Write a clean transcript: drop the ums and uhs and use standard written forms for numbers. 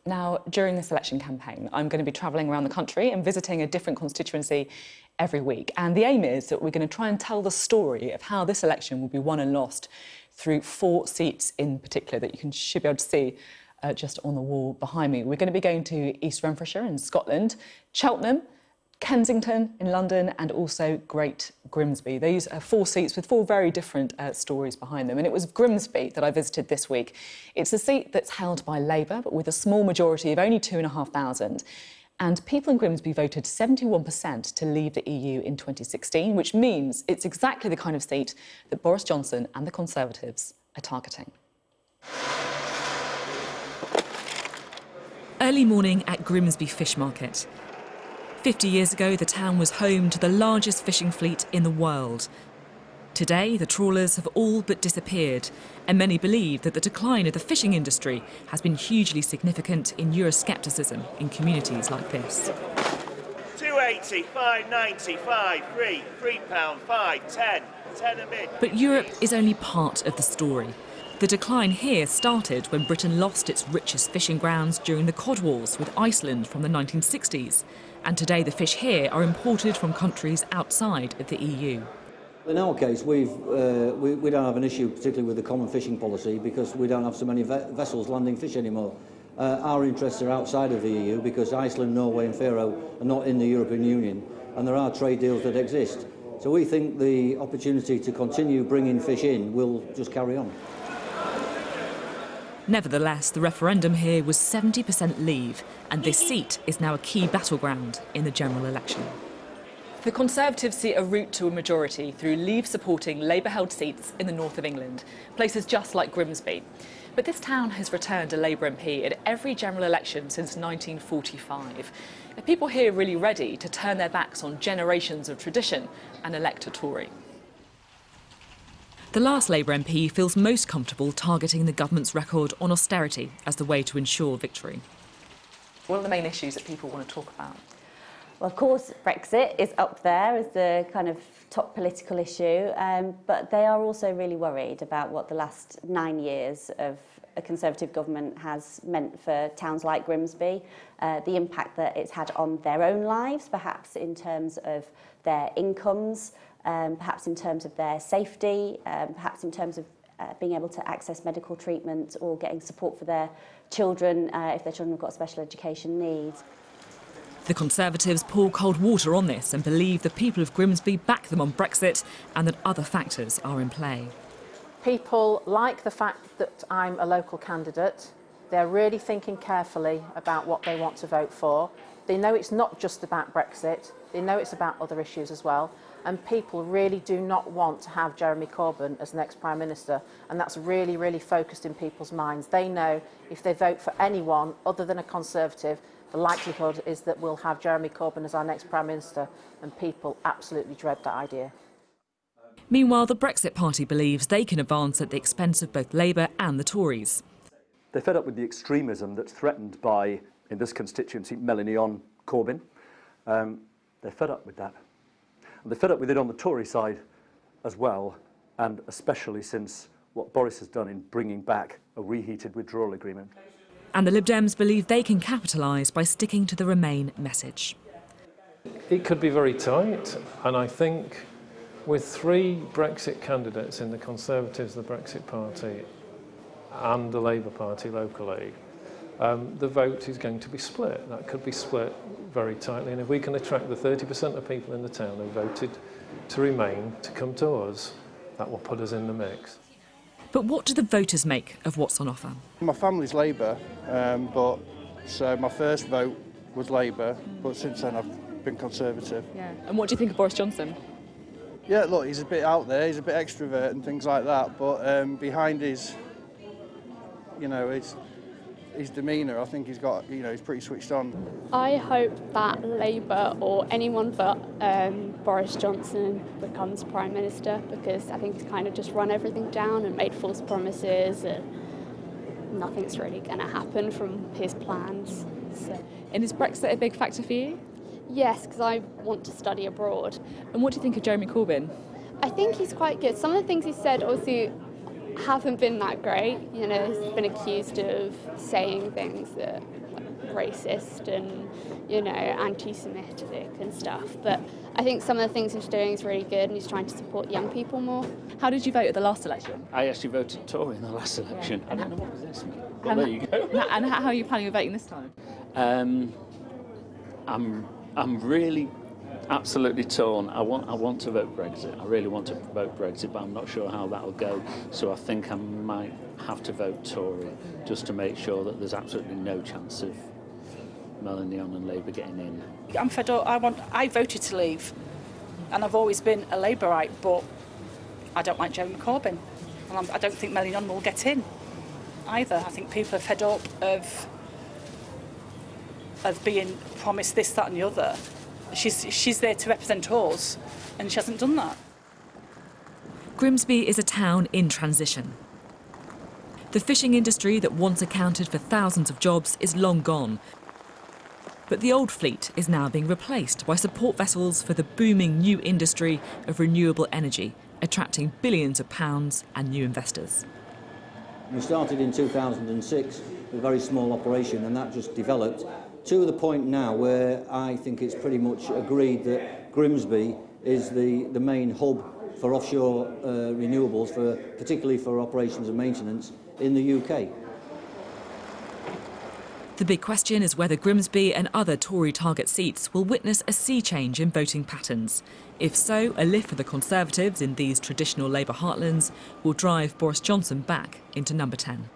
Now, during this election campaign, I'm going to be travelling around the country and visiting a different constituency every week. And the aim is that we're going to try and tell the story of how this election will be won and lost through 4 seats in particular that should be able to see just on the wall behind me. We're going to be going to East Renfrewshire in Scotland, Cheltenham, Kensington in London and also Great Grimsby. These are 4 seats with 4 very different stories behind them. And it was Grimsby that I visited this week. It's a seat that's held by Labour, but with a small majority of only 2,500. And people in Grimsby voted 71% to leave the EU in 2016, which means it's exactly the kind of seat that Boris Johnson and the Conservatives are targeting. Early morning at Grimsby Fish Market. 50 years ago, the town was home to the largest fishing fleet in the world. Today, the trawlers have all but disappeared, and many believe that the decline of the fishing industry has been hugely significant in Euroscepticism in communities like this. £2.80, £5.90, £5, £3, £5, 10 a bit. But Europe is only part of the story. The decline here started when Britain lost its richest fishing grounds during the Cod Wars with Iceland from the 1960s. And today the fish here are imported from countries outside of the EU. In our case, we don't have an issue particularly with the common fishing policy because we don't have so many vessels landing fish anymore. Our interests are outside of the EU because Iceland, Norway and Faroe are not in the European Union and there are trade deals that exist. So we think the opportunity to continue bringing fish in will just carry on. Nevertheless, the referendum here was 70% Leave, and this seat is now a key battleground in the general election. The Conservatives see a route to a majority through Leave-supporting Labour-held seats in the north of England, places just like Grimsby. But this town has returned a Labour MP at every general election since 1945. Are people here really ready to turn their backs on generations of tradition and elect a Tory? The last Labour MP feels most comfortable targeting the government's record on austerity as the way to ensure victory. What are the main issues that people want to talk about? Well, of course, Brexit is up there as the kind of top political issue, but they are also really worried about what the last 9 years of a Conservative government has meant for towns like Grimsby, the impact that it's had on their own lives, perhaps in terms of their incomes, perhaps in terms of their safety, perhaps in terms of being able to access medical treatment or getting support for their children if their children have got special education needs. The Conservatives pour cold water on this and believe the people of Grimsby back them on Brexit and that other factors are in play. People like the fact that I'm a local candidate. They're really thinking carefully about what they want to vote for. They know it's not just about Brexit. They know it's about other issues as well. And people really do not want to have Jeremy Corbyn as next Prime Minister. And that's really, really focused in people's minds. They know if they vote for anyone other than a Conservative, the likelihood is that we'll have Jeremy Corbyn as our next Prime Minister. And people absolutely dread that idea. Meanwhile, the Brexit Party believes they can advance at the expense of both Labour and the Tories. They're fed up with the extremism that's threatened by, in this constituency, Melanie on Corbyn. They're fed up with that. And they're fed up with it on the Tory side as well, and especially since what Boris has done in bringing back a reheated withdrawal agreement. And the Lib Dems believe they can capitalise by sticking to the Remain message. It could be very tight, and I think with 3 Brexit candidates in the Conservatives, the Brexit Party and the Labour Party locally, the vote is going to be split. That could be split very tightly, and if we can attract the 30% of people in the town who voted to Remain to come to us, that will put us in the mix. But what do the voters make of what's on offer? My family's Labour, so my first vote was Labour, but since then I've been Conservative. Yeah. And what do you think of Boris Johnson? Yeah, look, he's a bit out there, he's a bit extrovert and things like that, but behind his, his demeanour, I think he's got, he's pretty switched on. I hope that Labour or anyone but Boris Johnson becomes Prime Minister, because I think he's kind of just run everything down and made false promises and nothing's really going to happen from his plans. So. And is Brexit a big factor for you? Yes, because I want to study abroad. And what do you think of Jeremy Corbyn? I think he's quite good. Some of the things he said, obviously, haven't been that great. You know, he's been accused of saying things that are racist and, you know, anti-Semitic and stuff. But I think some of the things he's doing is really good, and he's trying to support young people more. How did you vote at the last election? I actually voted Tory in the last election. I don't know what possessed me, but there you go. And how are you planning on voting this time? I'm really absolutely torn. I want to vote Brexit. I really want to vote Brexit, but I'm not sure how that'll go. So I think I might have to vote Tory just to make sure that there's absolutely no chance of Melanie on and Labour getting in. I'm fed up. I voted to leave, and I've always been a Labourite, but I don't like Jeremy Corbyn, and I don't think Melanie on will get in either. I think people are fed up of being promised this, that, and the other. She's there to represent us, and she hasn't done that. Grimsby is a town in transition. The fishing industry that once accounted for thousands of jobs is long gone. But the old fleet is now being replaced by support vessels for the booming new industry of renewable energy, attracting billions of pounds and new investors. We started in 2006 with a very small operation, and that just developed to the point now where I think it's pretty much agreed that Grimsby is the main hub for offshore renewables, particularly for operations and maintenance in the UK. The big question is whether Grimsby and other Tory target seats will witness a sea change in voting patterns. If so, a lift for the Conservatives in these traditional Labour heartlands will drive Boris Johnson back into number 10.